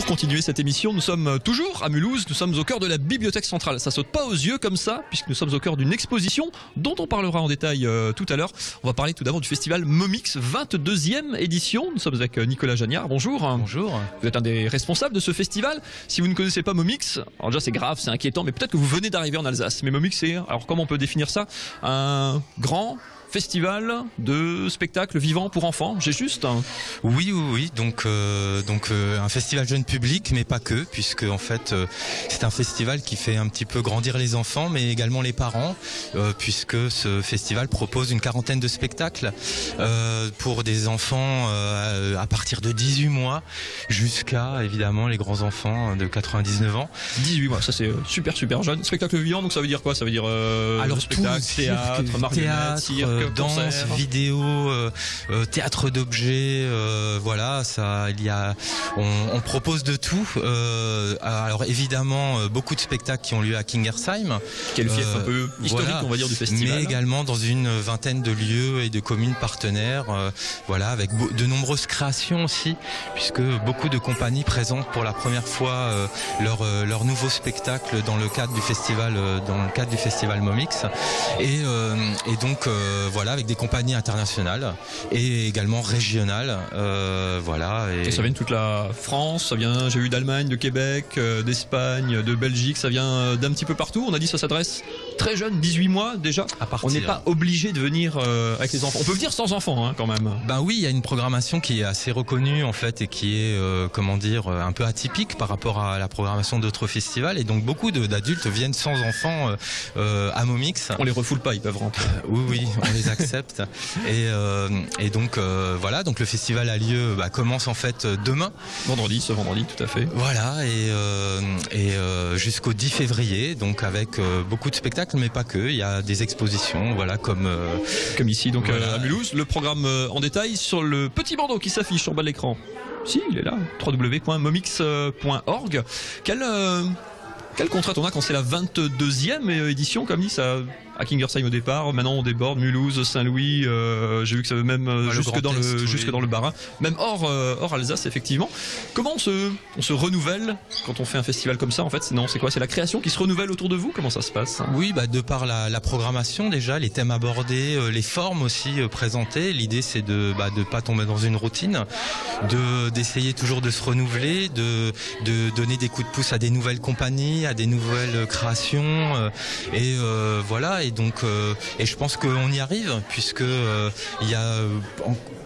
Pour continuer cette émission, nous sommes toujours à Mulhouse, nous sommes au cœur de la bibliothèque centrale. Ça saute pas aux yeux comme ça, puisque nous sommes au cœur d'une exposition dont on parlera en détail tout à l'heure. On va parler tout d'abord du festival Momix, 22e édition. Nous sommes avec Nicolas Jagnard, bonjour. Bonjour. Vous êtes un des responsables de ce festival. Si vous ne connaissez pas Momix, alors déjà c'est grave, c'est inquiétant, mais peut-être que vous venez d'arriver en Alsace. Mais Momix, c'est, alors comment on peut définir ça? Un grand festival de spectacles vivants pour enfants, j'ai juste Oui. Donc un festival jeune public, mais pas que, puisque en fait c'est un festival qui fait un petit peu grandir les enfants, mais également les parents, puisque ce festival propose une quarantaine de spectacles pour des enfants à partir de 18 mois jusqu'à évidemment les grands enfants de 99 ans. 18 mois, ça c'est super jeune. Spectacle vivant, donc ça veut dire quoi? Ça veut dire alors spectacle, théâtre, marionnette, cirque, danse, concert, vidéo, théâtre d'objets, voilà, ça, on propose de tout. Alors évidemment, beaucoup de spectacles qui ont lieu à Kingersheim. Quel fief un peu historique, voilà, on va dire, du festival. Mais également dans une vingtaine de lieux et de communes partenaires, voilà, avec de nombreuses créations aussi, puisque beaucoup de compagnies présentent pour la première fois leur nouveau spectacle dans le cadre du festival, Momix, et donc voilà, avec des compagnies internationales et également régionales, voilà. Et ça vient de toute la France, ça vient, j'ai eu d'Allemagne, de Québec, d'Espagne, de Belgique, ça vient d'un petit peu partout. On a dit ça s'adresse très jeune, 18 mois déjà. On n'est pas obligé de venir avec les enfants. On peut venir sans enfants, hein, quand même. Ben oui, il y a une programmation qui est assez reconnue en fait et qui est comment dire, un peu atypique par rapport à la programmation d'autres festivals, et donc beaucoup d'adultes viennent sans enfants à Momix. On les refoule pas, ils peuvent rentrer. Oui, on les accepte. Et donc voilà, donc le festival a lieu, commence en fait demain. Ce vendredi, tout à fait. Voilà, et jusqu'au 10 février, donc avec beaucoup de spectacles, mais pas que. Il y a des expositions, voilà, comme ici, donc voilà. À Mulhouse. Le programme en détail sur le petit bandeau qui s'affiche en bas de l'écran. Si, il est là, www.momix.org. Quelle contrainte on a quand c'est la 22e édition, comme dit ça, à Kingersheim au départ, maintenant on déborde, Mulhouse, Saint-Louis, j'ai vu que ça veut même jusque dans le Bas-Rhin, même hors Alsace effectivement. Comment on se renouvelle quand on fait un festival comme ça en fait? C'est quoi? C'est la création qui se renouvelle autour de vous? Comment ça se passe? Oui, de par la programmation déjà, les thèmes abordés, les formes aussi présentées. L'idée c'est de pas tomber dans une routine, d'essayer toujours de se renouveler, de donner des coups de pouce à des nouvelles compagnies, à des nouvelles créations, et voilà. Et donc, et je pense qu'on y arrive, puisque il y a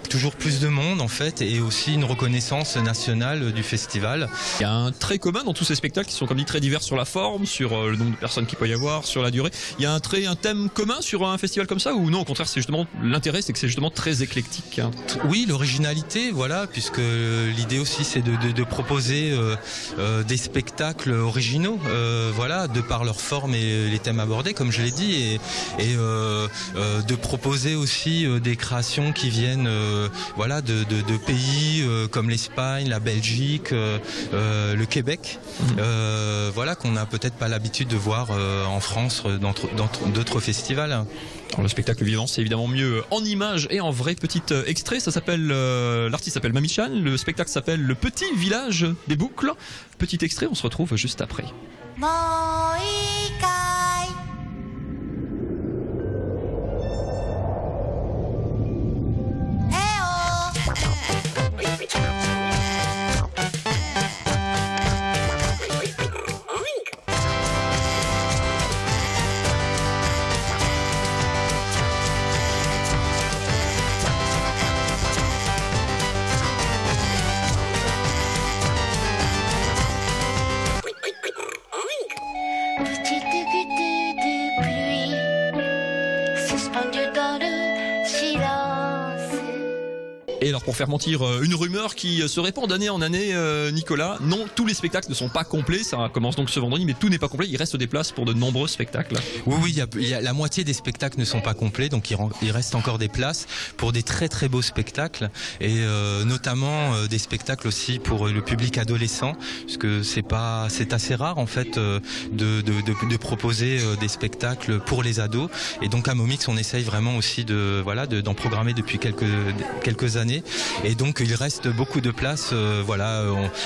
toujours plus de monde en fait, et aussi une reconnaissance nationale du festival. Il y a un trait commun dans tous ces spectacles qui sont comme dit très divers sur la forme, sur le nombre de personnes qu'il peut y avoir, sur la durée. Il y a un thème commun sur un festival comme ça, ou non, au contraire, c'est justement l'intérêt, c'est que c'est justement très éclectique, hein. Oui, l'originalité, voilà, puisque l'idée aussi c'est de proposer des spectacles originaux, voilà, de par leur forme et les thèmes abordés, comme je l'ai dit, et de proposer aussi des créations qui viennent voilà, de pays comme l'Espagne, la Belgique, le Québec, voilà, qu'on n'a peut-être pas l'habitude de voir en France dans d'autres festivals. Alors, le spectacle vivant, c'est évidemment mieux en images et en vrai. Petit extrait, ça s'appelle, l'artiste s'appelle Mamichan, le spectacle s'appelle Le Petit Village des Boucles. Petit extrait, on se retrouve juste après. Et alors pour faire mentir une rumeur qui se répand d'année en année, Nicolas, non, tous les spectacles ne sont pas complets, ça commence donc ce vendredi, mais tout n'est pas complet, il reste des places pour de nombreux spectacles. Oui, il y a la moitié des spectacles ne sont pas complets, donc il reste encore des places pour des très très beaux spectacles, et notamment des spectacles aussi pour le public adolescent, parce que c'est assez rare en fait de proposer des spectacles pour les ados, et donc à Momix on essaye vraiment aussi d'en programmer depuis quelques années, l'année. Et donc il reste beaucoup de place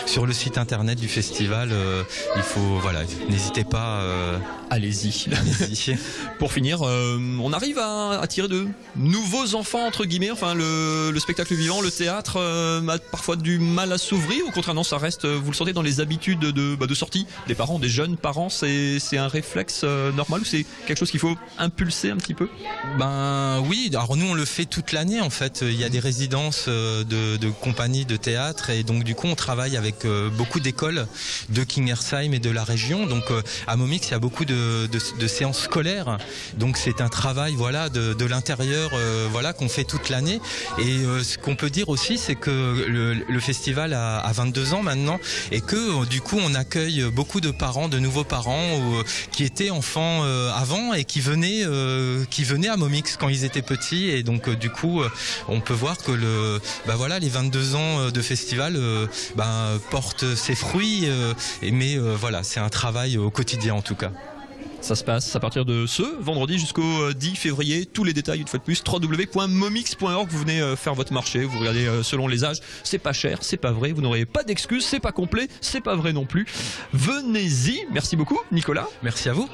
sur le site internet du festival. Il faut, n'hésitez pas. Allez-y. Pour finir, on arrive à attirer de nouveaux enfants entre guillemets. Enfin, le spectacle vivant, le théâtre a parfois du mal à s'ouvrir. Au contraire, non, ça reste. Vous le sentez dans les habitudes de sortie des parents, des jeunes parents. C'est un réflexe normal ou c'est quelque chose qu'il faut impulser un petit peu? Ben oui. Alors nous, on le fait toute l'année en fait. Il y a des résidences de compagnies de théâtre et donc du coup, on travaille avec beaucoup d'écoles de Kingersheim et de la région. Donc à Momix, il y a beaucoup de séances scolaires. Donc c'est un travail de l'intérieur qu'on fait toute l'année. Et ce qu'on peut dire aussi, c'est que le festival a 22 ans maintenant et que du coup on accueille beaucoup de parents, de nouveaux parents qui étaient enfants avant et qui venaient à Momix quand ils étaient petits. Et donc du coup on peut voir que les 22 ans de festival portent ses fruits. Mais c'est un travail au quotidien en tout cas. Ça se passe à partir de ce vendredi jusqu'au 10 février. Tous les détails, une fois de plus, www.momix.org. Vous venez faire votre marché, vous regardez selon les âges. C'est pas cher, c'est pas vrai, vous n'aurez pas d'excuses, c'est pas complet, c'est pas vrai non plus. Venez-y. Merci beaucoup, Nicolas. Merci à vous.